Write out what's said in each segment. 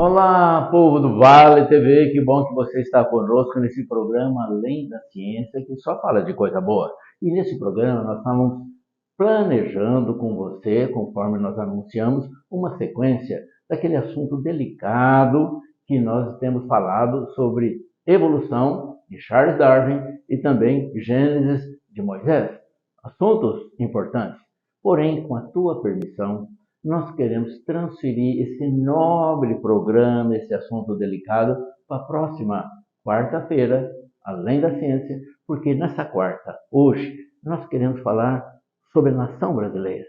Olá, povo do Vale TV, que bom que você está conosco nesse programa Além da Ciência, que só fala de coisa boa. E nesse programa nós estamos planejando com você, conforme nós anunciamos, uma sequência daquele assunto delicado que nós temos falado sobre evolução de Charles Darwin e também Gênesis de Moisés. Assuntos importantes. Porém, com a tua permissão, nós queremos transferir esse nobre programa, esse assunto delicado, para a próxima quarta-feira, Além da Ciência, porque nessa quarta, hoje, nós queremos falar sobre a nação brasileira.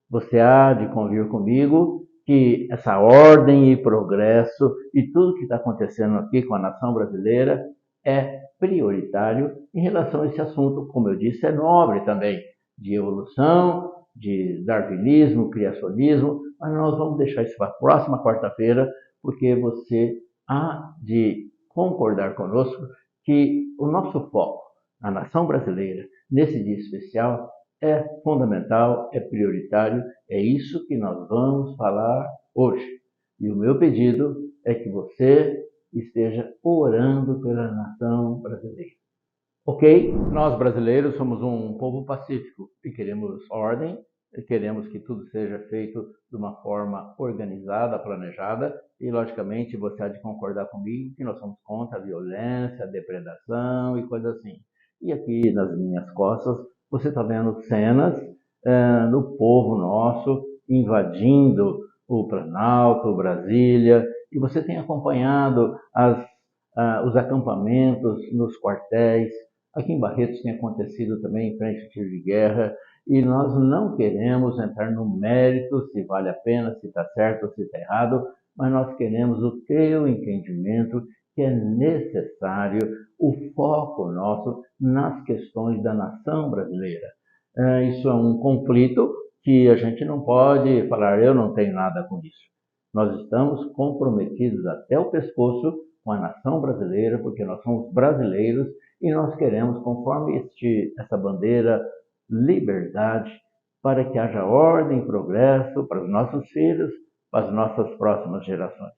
Você há de convir comigo que essa ordem e progresso e tudo que está acontecendo aqui com a nação brasileira é prioritário em relação a esse assunto, como eu disse, é nobre também, de evolução, de darwinismo, criacionismo, mas nós vamos deixar isso para a próxima quarta-feira, porque você há de concordar conosco que o nosso foco, a nação brasileira, nesse dia especial, é fundamental, é prioritário, é isso que nós vamos falar hoje. E o meu pedido é que você esteja orando pela nação brasileira. Ok? Nós brasileiros somos um povo pacífico e queremos ordem, e queremos que tudo seja feito de uma forma organizada, planejada, e logicamente você há de concordar comigo que nós somos contra a violência, a depredação e coisas assim. E aqui nas minhas costas você está vendo cenas do povo nosso invadindo o Planalto, Brasília, e você tem acompanhado os acampamentos nos quartéis. Aqui em Barretos tem acontecido também em frente ao tiro de guerra, e nós não queremos entrar no mérito se vale a pena, se está certo ou se está errado, mas nós queremos o teu entendimento que é necessário o foco nosso nas questões da nação brasileira. Isso é um conflito que a gente não pode falar, eu não tenho nada com isso. Nós estamos comprometidos até o pescoço com a nação brasileira, porque nós somos brasileiros e nós queremos, conforme essa bandeira, liberdade, para que haja ordem e progresso para os nossos filhos, para as nossas próximas gerações.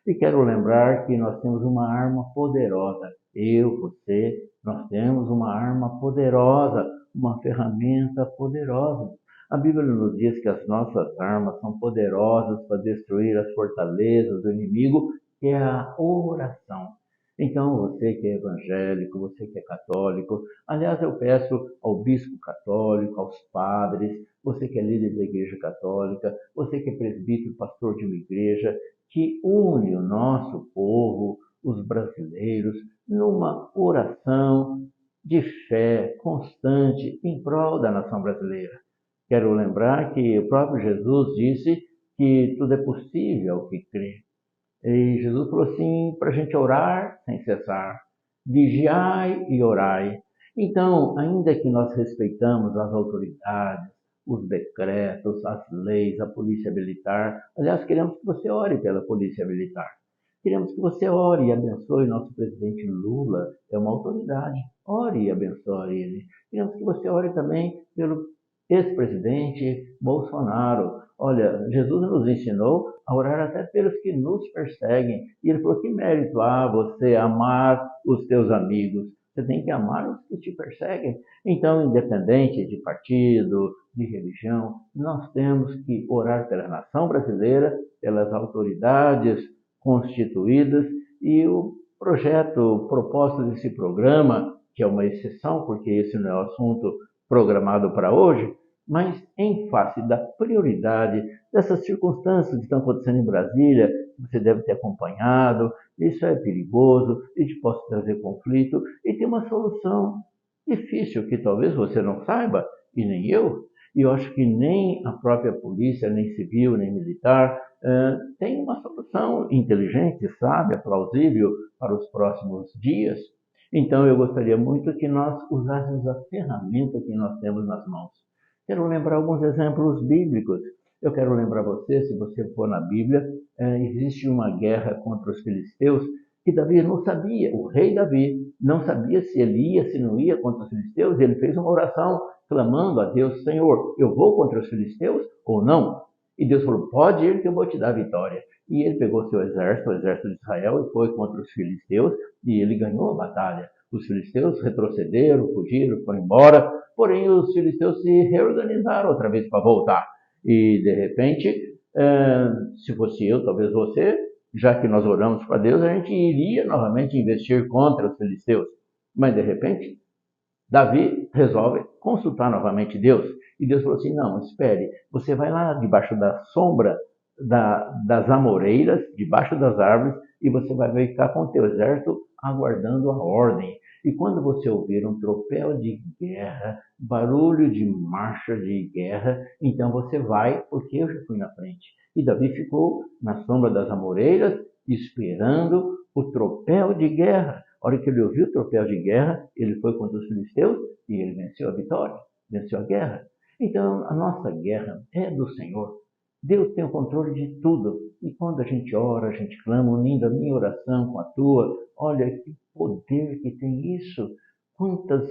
E quero lembrar que nós temos uma arma poderosa. Eu, você, nós temos uma arma poderosa, uma ferramenta poderosa. A Bíblia nos diz que as nossas armas são poderosas para destruir as fortalezas do inimigo, que é a oração. Então, você que é evangélico, você que é católico, aliás, eu peço ao bispo católico, aos padres, você que é líder da igreja católica, você que é presbítero, pastor de uma igreja, que une o nosso povo, os brasileiros, numa oração de fé constante em prol da nação brasileira. Quero lembrar que o próprio Jesus disse que tudo é possível ao que crê. E Jesus falou assim, para a gente orar sem cessar, vigiai e orai. Então, ainda que nós respeitamos as autoridades, os decretos, as leis, a polícia militar, aliás, queremos que você ore pela polícia militar. Queremos que você ore e abençoe nosso presidente Lula, é uma autoridade. Ore e abençoe ele. Queremos que você ore também pelo ex-presidente Bolsonaro. Olha, Jesus nos ensinou a orar até pelos que nos perseguem. E ele falou, que mérito há você amar os teus amigos? Você tem que amar os que te perseguem. Então, independente de partido, de religião, nós temos que orar pela nação brasileira, pelas autoridades constituídas, e o projeto, o propósito desse programa, que é uma exceção, porque esse não é o assunto programado para hoje, mas em face da prioridade dessas circunstâncias que estão acontecendo em Brasília, você deve ter acompanhado, isso é perigoso, isso pode trazer conflito, e tem uma solução difícil que talvez você não saiba, e nem eu, e eu acho que nem a própria polícia, nem civil, nem militar, tem uma solução inteligente, sábia, plausível para os próximos dias. Então eu gostaria muito que nós usássemos a ferramenta que nós temos nas mãos. Quero lembrar alguns exemplos bíblicos. Eu quero lembrar você, se você for na Bíblia, existe uma guerra contra os filisteus que Davi não sabia, o rei Davi não sabia se ele ia, se não ia contra os filisteus, e ele fez uma oração clamando a Deus, Senhor, eu vou contra os filisteus ou não? E Deus falou, pode ir que eu vou te dar a vitória. E ele pegou seu exército, o exército de Israel, e foi contra os filisteus, e ele ganhou a batalha. Os filisteus retrocederam, fugiram, foram embora, porém os filisteus se reorganizaram outra vez para voltar. E de repente, se fosse eu, talvez você, já que nós oramos para Deus, a gente iria novamente investir contra os filisteus. Mas de repente, Davi resolve consultar novamente Deus. E Deus falou assim, não, espere, você vai lá debaixo da sombra das amoreiras, debaixo das árvores, e você vai ficar com o teu exército aguardando a ordem. E quando você ouvir um tropel de guerra, barulho de marcha de guerra, então você vai, porque eu já fui na frente. E Davi ficou na sombra das amoreiras, esperando o tropel de guerra. A hora que ele ouviu o tropel de guerra, ele foi contra os filisteus e ele venceu a vitória, venceu a guerra. Então, a nossa guerra é do Senhor. Deus tem o controle de tudo. E quando a gente ora, a gente clama, unindo a minha oração com a tua, olha que poder que tem isso. Quantos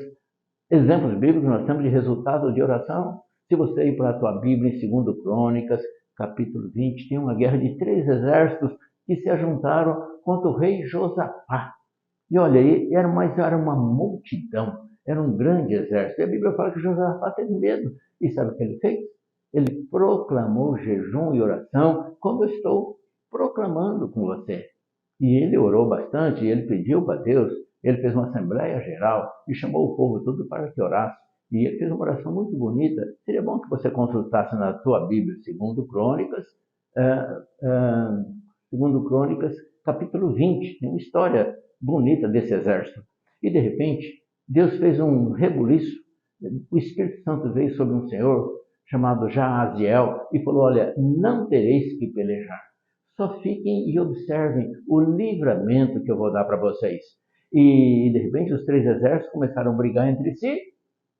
exemplos bíblicos nós temos de resultado de oração? Se você ir para a tua Bíblia em 2 Crônicas, capítulo 20, tem uma guerra de 3 exércitos que se ajuntaram contra o rei Josafá. E olha aí, era uma multidão, era um grande exército. E a Bíblia fala que Josafá teve medo. E sabe o que ele fez? Ele proclamou jejum e oração, como eu estou proclamando com você. E ele orou bastante, ele pediu para Deus, ele fez uma assembleia geral e chamou o povo todo para que orasse. E ele fez uma oração muito bonita. Seria bom que você consultasse na tua Bíblia, 2 Crônicas, 2 Crônicas, capítulo 20. Tem uma história bonita desse exército. E de repente, Deus fez um rebuliço. O Espírito Santo veio sobre um senhor chamado Jaaziel e falou, olha, não tereis que pelejar. Só fiquem e observem o livramento que eu vou dar para vocês. E de repente os 3 exércitos começaram a brigar entre si.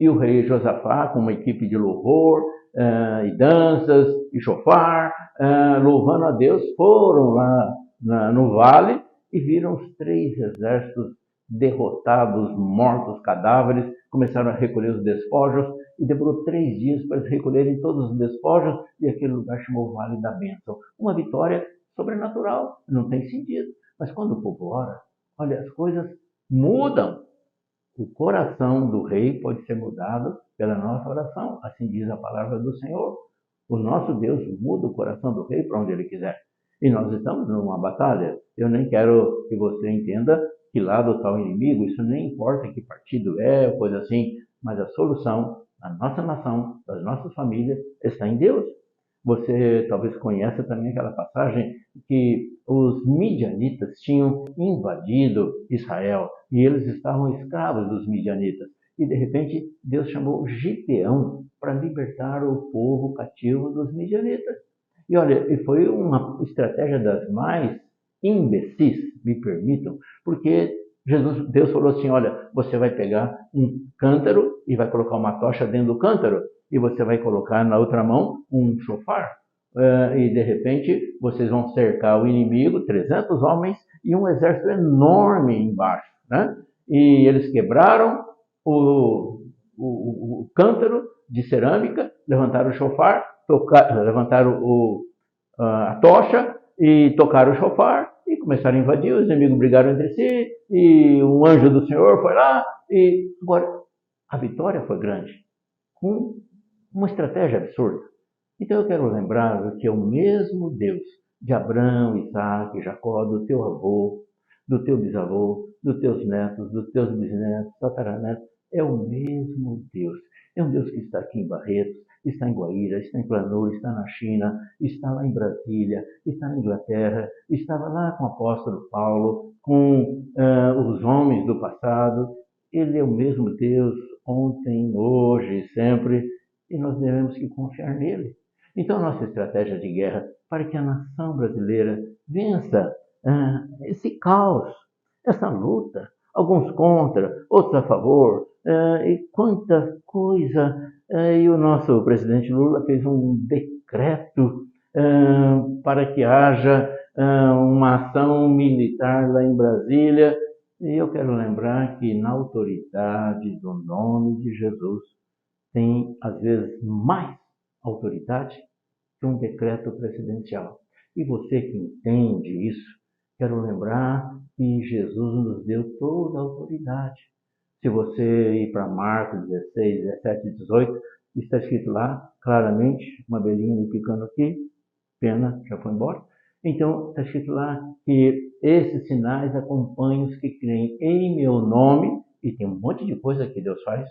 E o rei Josafá, com uma equipe de louvor, e danças, e chofar, louvando a Deus, foram lá no vale e viram os 3 exércitos derrotados, mortos, cadáveres, começaram a recolher os despojos e demorou 3 dias para eles recolherem todos os despojos e aquele lugar chamou Vale da Bênção. Uma vitória sobrenatural, não tem sentido. Mas quando o povo ora, olha, as coisas mudam. O coração do rei pode ser mudado pela nossa oração, assim diz a palavra do Senhor. O nosso Deus muda o coração do rei para onde ele quiser. E nós estamos numa batalha. Eu nem quero que você entenda que lado está o inimigo, isso nem importa que partido é, coisa assim, mas a solução da nossa nação, das nossas famílias, está em Deus. Você talvez conheça também aquela passagem que os midianitas tinham invadido Israel e eles estavam escravos dos midianitas. E de repente Deus chamou Gideão para libertar o povo cativo dos midianitas. E olha, e foi uma estratégia das mais imbecis, me permitam, porque Deus falou assim, olha, você vai pegar um cântaro e vai colocar uma tocha dentro do cântaro e você vai colocar na outra mão um chofar. E de repente vocês vão cercar o inimigo, 300 homens e um exército enorme embaixo. Né? E eles quebraram o cântaro de cerâmica, levantaram o chofar, levantaram a tocha e tocaram o chofar e começaram a invadir. Os inimigos brigaram entre si e um anjo do Senhor foi lá e agora a vitória foi grande, com uma estratégia absurda. Então eu quero lembrar que é o mesmo Deus de Abraão, Isaac, Jacó, do teu avô, do teu bisavô, dos teus netos, dos teus bisnetos, tataranetos, é o mesmo Deus. É um Deus que está aqui em Barretos, está em Guaíra, está em Planur, está na China, está lá em Brasília, está na Inglaterra, estava lá com o apóstolo Paulo, com os homens do passado. Ele é o mesmo Deus ontem, hoje, sempre, e nós devemos que confiar nele. Então, a nossa estratégia de guerra para que a nação brasileira vença esse caos, essa luta, alguns contra, outros a favor, e quanta coisa. E o nosso presidente Lula fez um decreto para que haja uma ação militar lá em Brasília. E eu quero lembrar que na autoridade do nome de Jesus tem, às vezes, mais autoridade que um decreto presidencial. E você que entende isso, quero lembrar que Jesus nos deu toda a autoridade. Se você ir para Marcos 16, 17 e 18, está escrito lá claramente, uma abelhinha me picando aqui, pena, já foi embora. Então, está escrito lá que esses sinais acompanham os que creem em meu nome, e tem um monte de coisa que Deus faz.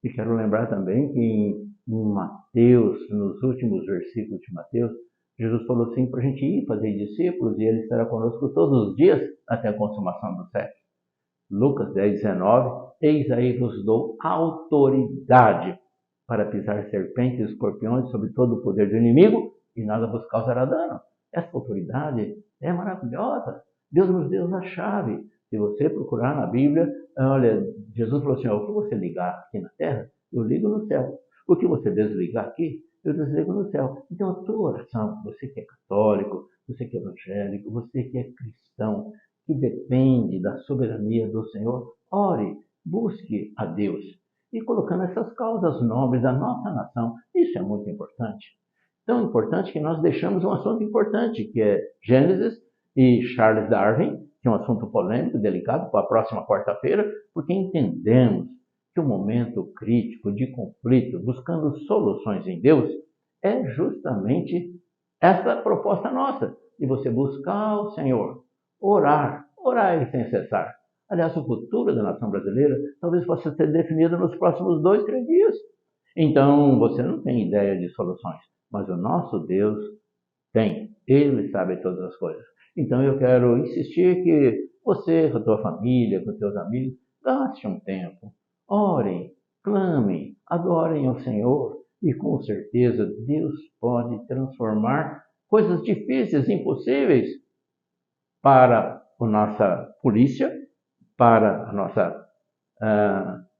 E quero lembrar também que em Mateus, nos últimos versículos de Mateus, Jesus falou assim para a gente ir fazer discípulos e Ele estará conosco todos os dias até a consumação do século. Lucas 10, 19, eis aí vos dou autoridade para pisar serpentes e escorpiões sobre todo o poder do inimigo e nada vos causará dano. Essa autoridade é maravilhosa. Deus nos deu a chave. Se você procurar na Bíblia, olha, Jesus falou assim, o que você ligar aqui na terra, eu ligo no céu. O que você desligar aqui, eu desligo no céu. Então a tua oração, você que é católico, você que é evangélico, você que é cristão, que depende da soberania do Senhor, ore, busque a Deus. E colocando essas causas nobres da nossa nação, isso é muito importante. Tão importante que nós deixamos um assunto importante, que é Gênesis e Charles Darwin, que é um assunto polêmico, delicado, para a próxima quarta-feira, porque entendemos que o momento crítico de conflito, buscando soluções em Deus, é justamente essa proposta nossa, de você buscar o Senhor, orar e sem cessar. Aliás, o futuro da nação brasileira talvez possa ser definido nos próximos 2, 3 dias. Então, você não tem ideia de soluções, mas o nosso Deus tem. Ele sabe todas as coisas. Então, eu quero insistir que você, com a tua família, com os teus amigos, gaste um tempo, orem, clamem, adorem ao Senhor e, com certeza, Deus pode transformar coisas difíceis, impossíveis para a nossa polícia, para a nossa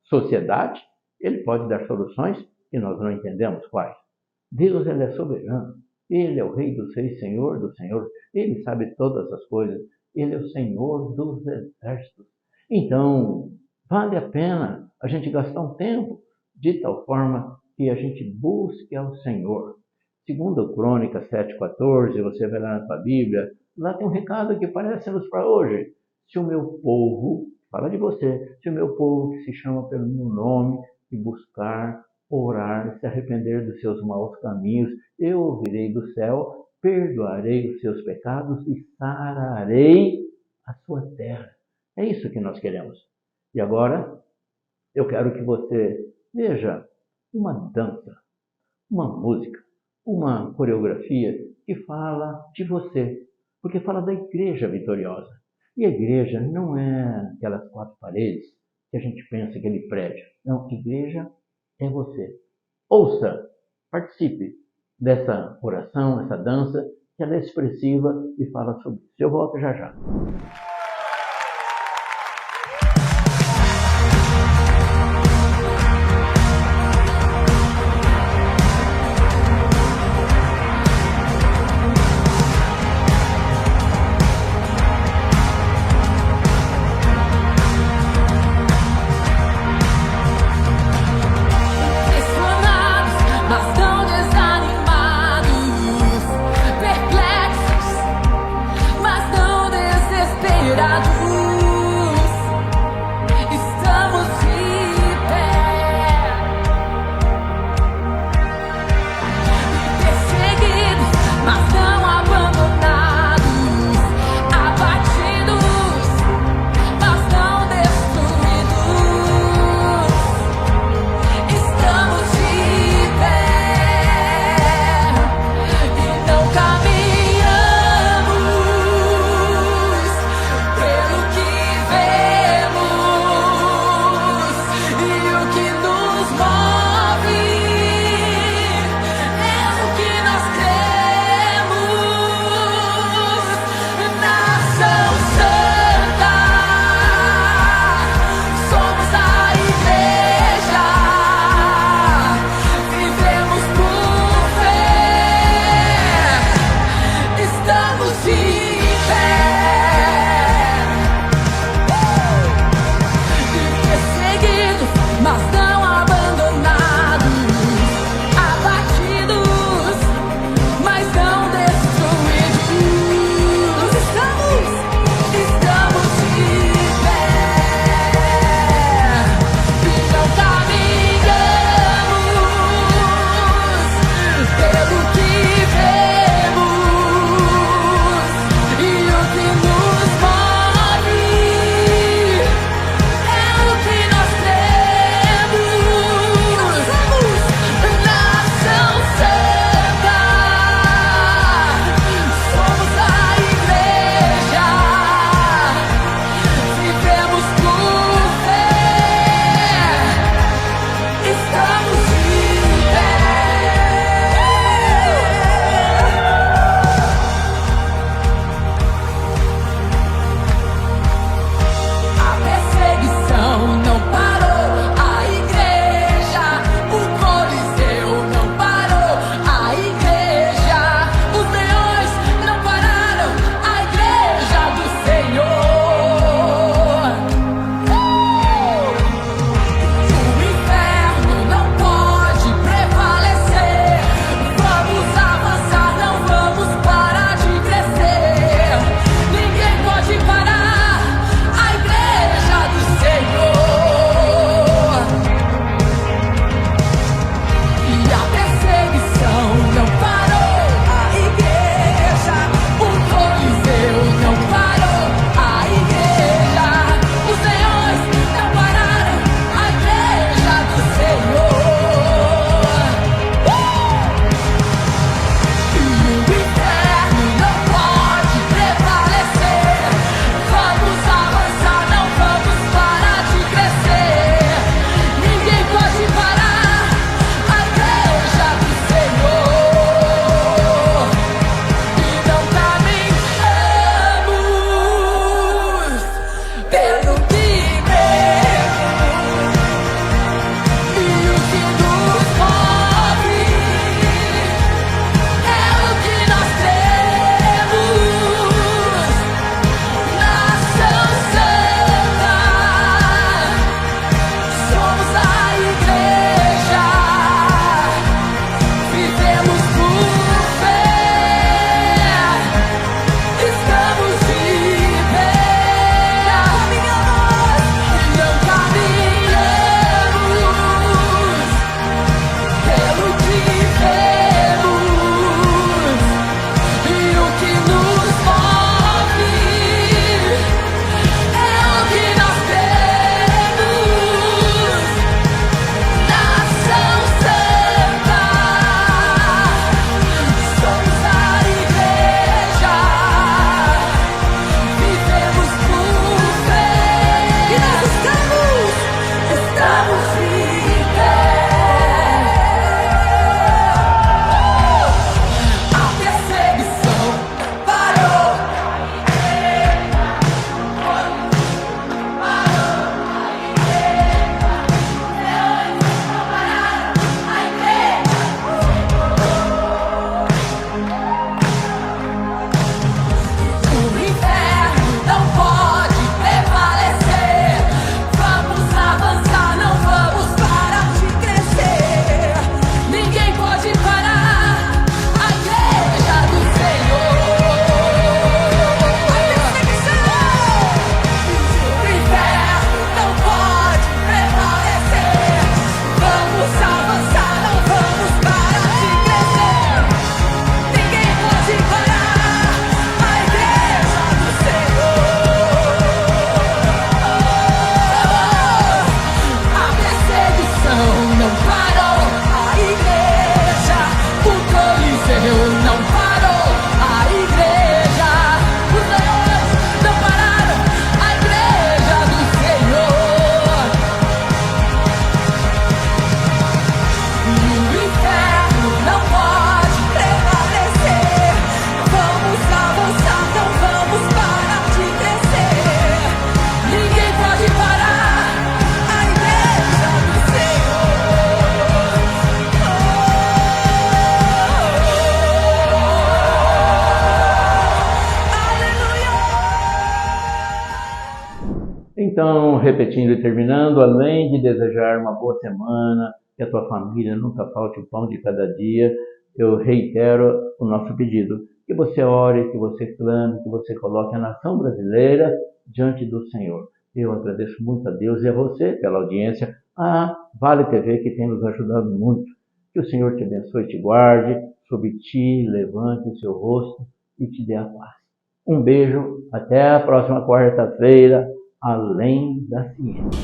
sociedade. Ele pode dar soluções que nós não entendemos quais. Deus, Ele é soberano. Ele é o Rei dos Reis, Senhor dos Senhores. Ele sabe todas as coisas. Ele é o Senhor dos exércitos. Então, vale a pena a gente gastar um tempo de tal forma que a gente busque ao Senhor. Segundo Crônicas 7,14, você vai lá na sua Bíblia, lá tem um recado que parece-nos para hoje. Se o meu povo, fala de você, se o meu povo que se chama pelo meu nome, e buscar, orar, se arrepender dos seus maus caminhos, eu ouvirei do céu, perdoarei os seus pecados e sararei a sua terra. É isso que nós queremos. E agora, eu quero que você veja uma dança, uma música, uma coreografia que fala de você, porque fala da igreja vitoriosa. E a igreja não é aquelas 4 paredes que a gente pensa, aquele prédio. Não, a igreja é você. Ouça, participe dessa oração, essa dança, que ela é expressiva e fala sobre isso. Eu volto já já. Mas não desesperados. Então, repetindo e terminando, além de desejar uma boa semana, que a tua família nunca falte o pão de cada dia, eu reitero o nosso pedido, que você ore, que você clame, que você coloque a nação brasileira diante do Senhor. Eu agradeço muito a Deus e a você pela audiência, a Vale TV, que tem nos ajudado muito. Que o Senhor te abençoe e te guarde, sobre ti levante o seu rosto e te dê a paz. Um beijo, até a próxima quarta-feira, além da ciência.